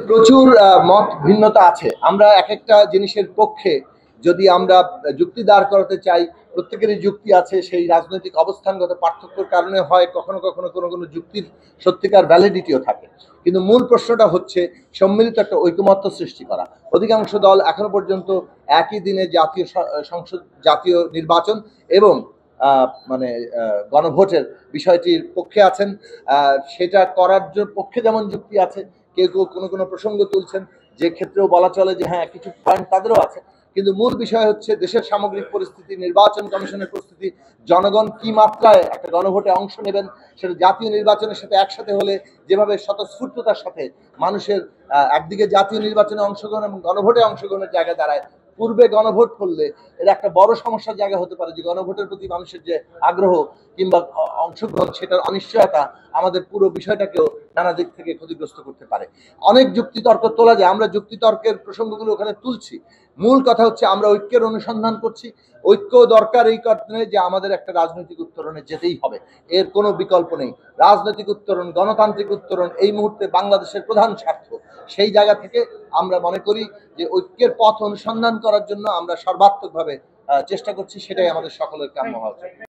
প্রচুর মত ভিন্নতা আছে। আমরা এক একটা জিনিসের পক্ষে যদি আমরা যুক্তি দাঁড় করাতে চাই, প্রত্যেকেরই যুক্তি আছে। সেই রাজনৈতিক অবস্থানগত পার্থক্যের কারণে হয় কখনো কখনো কোনো কোনো যুক্তির সত্যিকার ভ্যালিডিটিও থাকে। কিন্তু মূল প্রশ্নটা হচ্ছে সম্মিলিত একটা ঐকমত্য সৃষ্টি করা। অধিকাংশ দল এখনো পর্যন্ত একই দিনে জাতীয় সংসদ, জাতীয় নির্বাচন এবং মানে গণভোটের বিষয়টির পক্ষে আছেন। সেটা করার জন্য পক্ষে যেমন যুক্তি আছে, কেউ কেউ কোনো কোনো প্রসঙ্গ তুলছেন যে ক্ষেত্রেও বলা চলে যে হ্যাঁ, কিছু পয়েন্ট তাদেরও আছে। কিন্তু মূল বিষয় হচ্ছে দেশের সামগ্রিক পরিস্থিতি, নির্বাচন কমিশনের প্রস্তুতি, জনগণ কি মাত্রায় একটা গণভোটে অংশ নেবেন, সেটা জাতীয় নির্বাচনের সাথে একসাথে হলে যেভাবে স্বতঃস্ফূর্ততার সাথে মানুষের একদিকে জাতীয় নির্বাচনে অংশগ্রহণ এবং গণভোটে অংশগ্রহণের জায়গা দাঁড়ায়, পূর্বে গণভোট করলে এটা একটা বড় সমস্যার জায়গা হতে পারে যে গণভোটের প্রতি মানুষের যে আগ্রহ কিংবা অংশগ্রহণ, সেটার অনিশ্চয়তা আমাদের পুরো বিষয়টাকেও নানা দিক থেকে ক্ষতিগ্রস্ত করতে পারে। অনেক যুক্তিতর্ক তোলা যায়, আমরা যুক্তিতর্কের প্রসঙ্গগুলো ওখানে তুলছি। মূল কথা হচ্ছে আমরা ঐক্যের অনুসন্ধান করছি। ঐক্য দরকার এই কারণে যে আমাদের একটা রাজনৈতিক উত্তরণে যেতেই হবে, এর কোনো বিকল্প নেই। রাজনৈতিক উত্তরণ, গণতান্ত্রিক উত্তরণ এই মুহূর্তে বাংলাদেশের প্রধান স্বার্থ। সেই জায়গা থেকে আমরা মনে করি যে ঐক্যের পথ অনুসন্ধান করার জন্য আমরা সর্বাত্মকভাবে চেষ্টা করছি, সেটাই আমাদের সকলের কাম্য হওয়া উচিত।